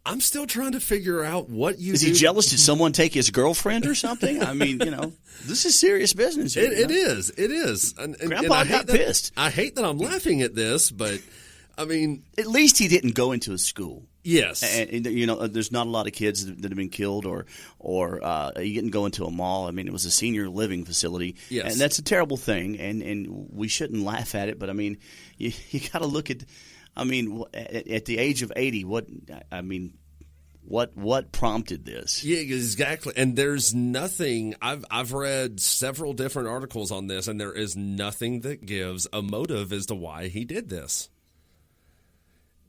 I'm still trying to figure out what you Is he jealous? Did someone take his girlfriend or something? I mean, you know, this is serious business here. It is. And Grandpa got pissed. I hate that I'm laughing at this, but, I mean. At least he didn't go into a school. Yes. And you know, there's not a lot of kids that have been killed, or you didn't go into a mall. I mean, it was a senior living facility. Yes. And that's a terrible thing, and we shouldn't laugh at it, but, I mean, you got to look at – I mean, at the age of 80, what prompted this? Yeah, exactly. And there's nothing. I've read several different articles on this, and there is nothing that gives a motive as to why he did this.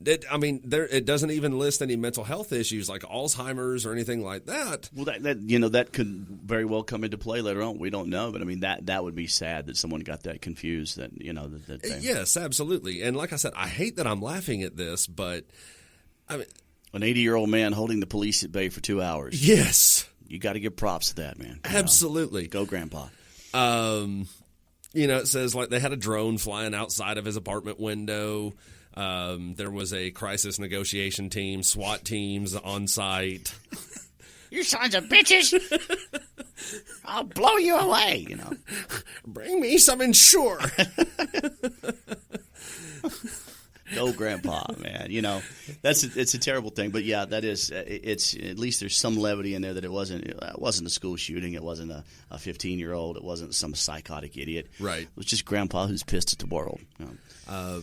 It doesn't even list any mental health issues like Alzheimer's or anything like that. Well, that could very well come into play later on. We don't know, but I mean that would be sad that someone got that confused. Yes, absolutely. And like I said, I hate that I'm laughing at this, but I mean, an 80-year-old man holding the police at bay for 2 hours. Yes, you got to give props to that, man. Absolutely, go Grandpa. It says like they had a drone flying outside of his apartment window. There was a crisis negotiation team, SWAT teams on site. You sons of bitches! I'll blow you away, you know. Bring me some Ensure. Go Grandpa, man. You know, it's a terrible thing, but yeah, that is. It's at least there's some levity in there that it wasn't a school shooting. It wasn't a 15-year-old. It wasn't some psychotic idiot. Right. It was just Grandpa who's pissed at the world. You know?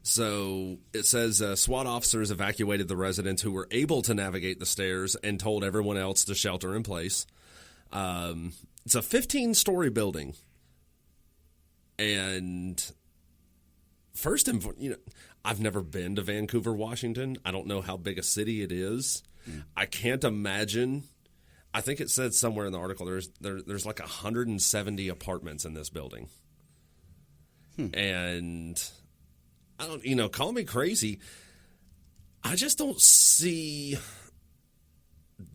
So it says SWAT officers evacuated the residents who were able to navigate the stairs and told everyone else to shelter in place. It's a 15-story building. And first, I've never been to Vancouver, Washington. I don't know how big a city it is. I can't imagine. I think it said somewhere in the article there's like 170 apartments in this building. And I don't, call me crazy. I just don't see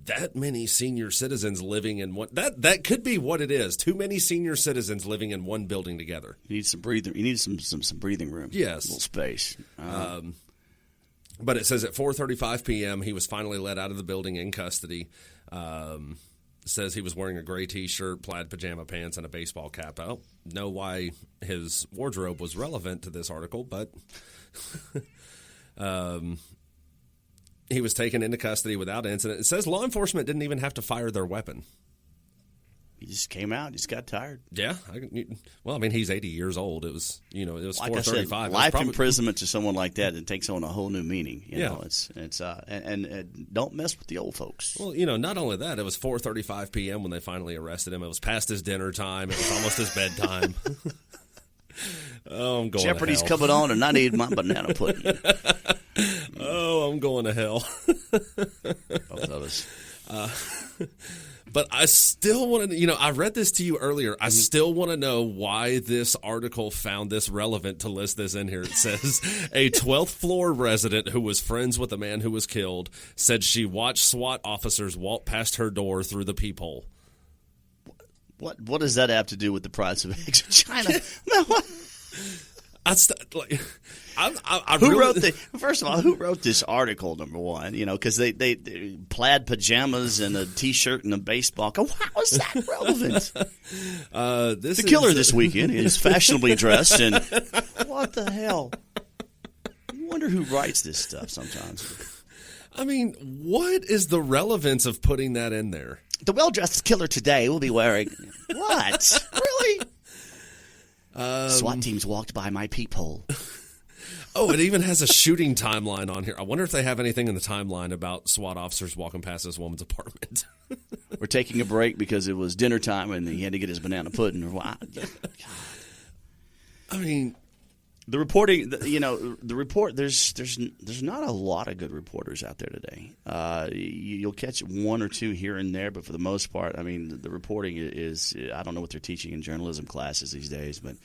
that many senior citizens living in one. That could be what it is. Too many senior citizens living in one building together. You need some breathing. You need some breathing room. Yes, a little space. But it says at 4:35 p.m. he was finally let out of the building in custody. Says he was wearing a gray T-shirt, plaid pajama pants, and a baseball cap. I don't know why his wardrobe was relevant to this article, but he was taken into custody without incident. It says law enforcement didn't even have to fire their weapon. He just came out. He just got tired. Yeah. He's 80 years old. It was, it was like 4:35. I said, life imprisonment to someone like that, it takes on a whole new meaning. You know, it's and don't mess with the old folks. Well, not only that, it was 4:35 p.m. when they finally arrested him. It was past his dinner time. It was almost his bedtime. Oh, I'm going Jeopardy's to hell. coming on, and I need my banana pudding. Oh, I'm going to hell. Both of us. But I still want to, I read this to you earlier. I still want to know why this article found this relevant to list this in here. It says a 12th floor resident who was friends with the man who was killed said she watched SWAT officers walk past her door through the peephole. What does that have to do with the price of eggs in China? First of all, who wrote this article? Number one, because they plaid pajamas and a T-shirt and a baseball. How is that relevant? The killer this weekend is fashionably dressed, and what the hell? You wonder who writes this stuff sometimes. I mean, what is the relevance of putting that in there? The well-dressed killer today will be wearing what? Really? SWAT teams walked by my peephole. Oh, it even has a shooting timeline on here. I wonder if they have anything in the timeline about SWAT officers walking past this woman's apartment. We're taking a break because it was dinner time and he had to get his banana pudding. Or what? I mean, the reporting, the report. There's not a lot of good reporters out there today. You'll catch one or two here and there, but for the most part, I mean, the reporting is. I don't know what they're teaching in journalism classes these days, but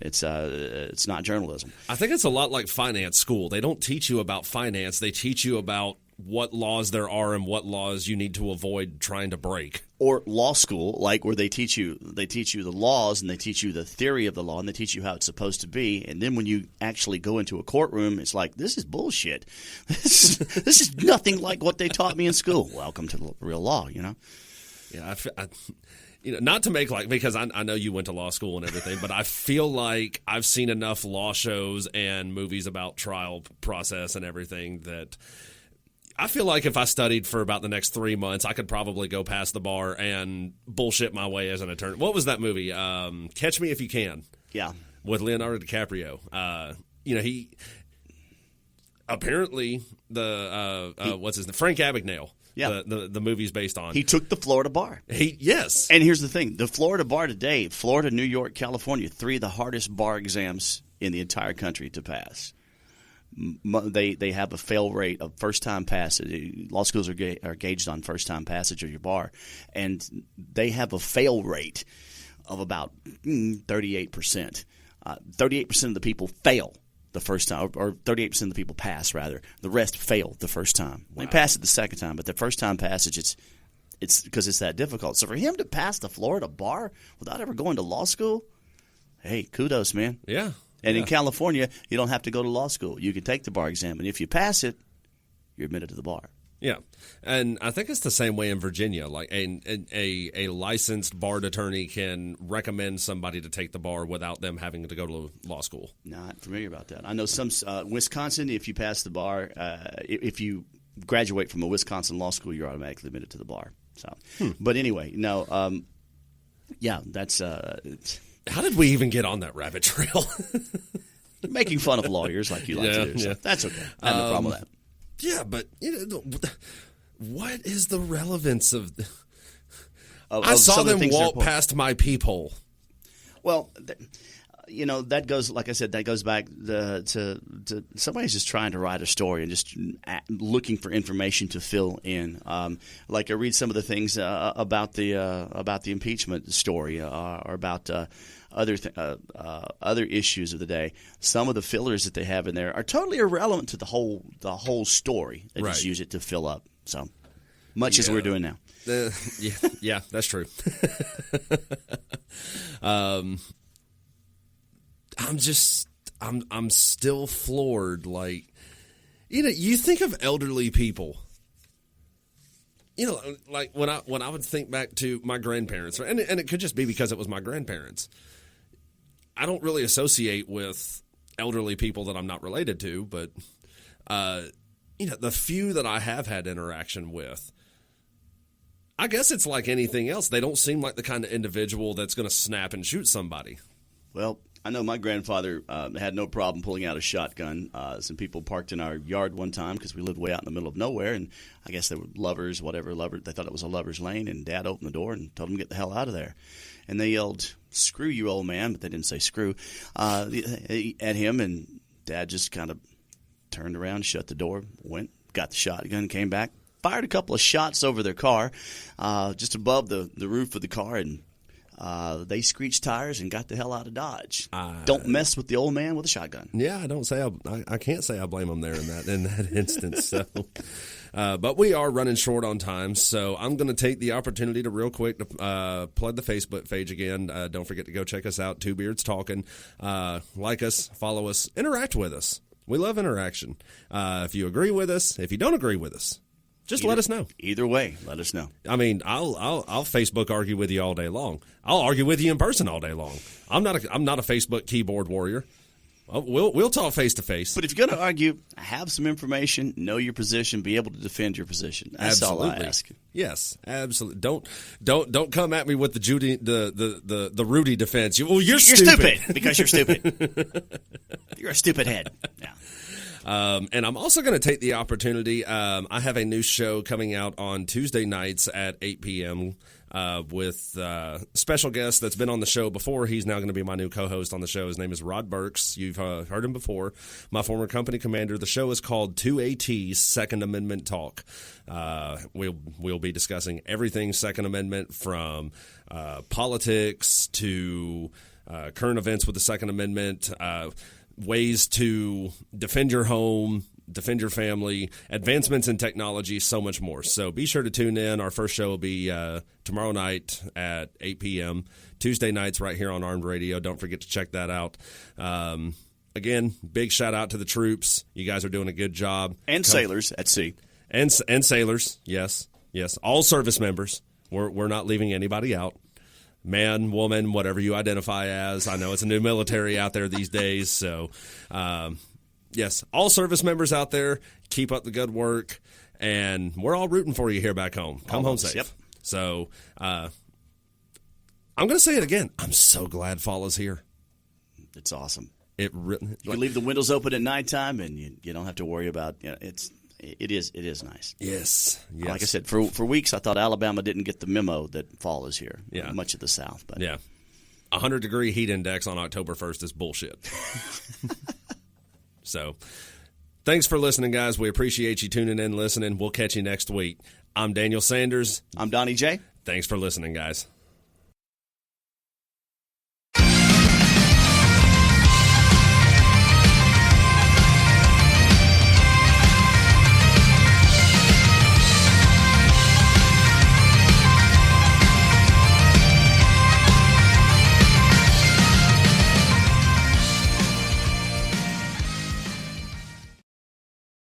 it's not journalism. I think it's a lot like finance school. They don't teach you about finance. They teach you about what laws there are and what laws you need to avoid trying to break. Or law school, like where they teach you the laws and they teach you the theory of the law and they teach you how it's supposed to be. And then when you actually go into a courtroom, it's like, this is bullshit. This is nothing like what they taught me in school. Welcome to the real law, Yeah, not to make because I know you went to law school and everything, but I feel like I've seen enough law shows and movies about trial process and everything that I feel like if I studied for about the next 3 months, I could probably go past the bar and bullshit my way as an attorney. What was that movie? Catch Me If You Can. Yeah. With Leonardo DiCaprio. He apparently what's his name? Frank Abagnale. Yeah. The movie's based on. He took the Florida bar. Yes. And here's the thing. The Florida bar today, Florida, New York, California, 3 of the hardest bar exams in the entire country to pass. They have a fail rate of first-time passage. Law schools are gauged on first-time passage of your bar, and they have a fail rate of about 38%. 38% of the people fail the first time, or 38% of the people pass, rather. The rest fail the first time. Wow. They pass it the second time, but the first-time passage, it's because it's that difficult. So for him to pass the Florida bar without ever going to law school, hey, kudos, man. Yeah. And in California, you don't have to go to law school. You can take the bar exam, and if you pass it, you're admitted to the bar. Yeah, and I think it's the same way in Virginia. Like a licensed bar attorney can recommend somebody to take the bar without them having to go to law school. Not familiar about that. I know some Wisconsin, if you pass the bar, if you graduate from a Wisconsin law school, you're automatically admitted to the bar. So, But anyway, no, that's. How did we even get on that rabbit trail? Making fun of lawyers like you like to do. So that's okay. I have no problem with that. Yeah, but what is the relevance of I saw them walk past my peephole. Well, that goes, like I said, that goes back to somebody's just trying to write a story and just looking for information to fill in. Like I read some of the things about the impeachment story or about other issues of the day. Some of the fillers that they have in there are totally irrelevant to the whole story. They just use it to fill up. So much as we're doing now. Yeah, that's true. I'm still floored. Like, you think of elderly people. Like when I would think back to my grandparents, and it could just be because it was my grandparents. I don't really associate with elderly people that I'm not related to, but the few that I have had interaction with, I guess it's like anything else. They don't seem like the kind of individual that's going to snap and shoot somebody. Well, I know my grandfather had no problem pulling out a shotgun. Some people parked in our yard one time because we lived way out in the middle of nowhere, and I guess they were lovers. They thought it was a lover's lane, and Dad opened the door and told them to get the hell out of there. And they yelled, "Screw you, old man," but they didn't say screw at him, and Dad just kind of turned around, shut the door, went, got the shotgun, came back, fired a couple of shots over their car, just above the roof of the car, and they screeched tires and got the hell out of Dodge. Don't mess with the old man with a shotgun. Yeah, I can't say I blame them there in that instance. So, but we are running short on time, so I'm going to take the opportunity to real quick to plug the Facebook page again. Don't forget to go check us out, Two Beards Talking. Like us, follow us, interact with us. We love interaction. If you agree with us, if you don't agree with us, just let us know. Either way, let us know. I mean, I'll Facebook argue with you all day long. I'll argue with you in person all day long. I'm not a Facebook keyboard warrior. We'll talk face to face. But if you're going to argue, have some information, know your position, be able to defend your position. That's all I ask. Yes, absolutely. Don't come at me with the Rudy defense. You're stupid because you're stupid. You're a stupid head. Yeah. And I'm also going to take the opportunity. I have a new show coming out on Tuesday nights at 8 p.m. With a special guest that's been on the show before. He's now going to be my new co-host on the show. His name is Rod Burks. You've heard him before. My former company commander. The show is called 2AT Second Amendment Talk. We'll be discussing everything Second Amendment, from politics to current events with the Second Amendment, ways to defend your home, defend your family, advancements in technology, so much more. So be sure to tune in. Our first show will be tomorrow night at 8 p.m. Tuesday nights right here on Armed Radio. Don't forget to check that out. Again, big shout out to the troops. You guys are doing a good job. And sailors at sea. And sailors, yes. All service members. We're not leaving anybody out. Man, woman, whatever you identify as. I know it's a new military out there these days. So, yes, all service members out there, keep up the good work. And we're all rooting for you here back home. Come home safe. Yep. So, I'm going to say it again. I'm so glad fall is here. It's awesome. You can leave the windows open at nighttime, and you don't have to worry about it is nice. Yes. Like I said, for weeks I thought Alabama didn't get the memo that fall is here. Yeah. Much of the South. But yeah. 100-degree heat index on October 1st is bullshit. So, thanks for listening, guys. We appreciate you tuning in and listening. We'll catch you next week. I'm Daniel Sanders. I'm DonnieJ. Thanks for listening, guys.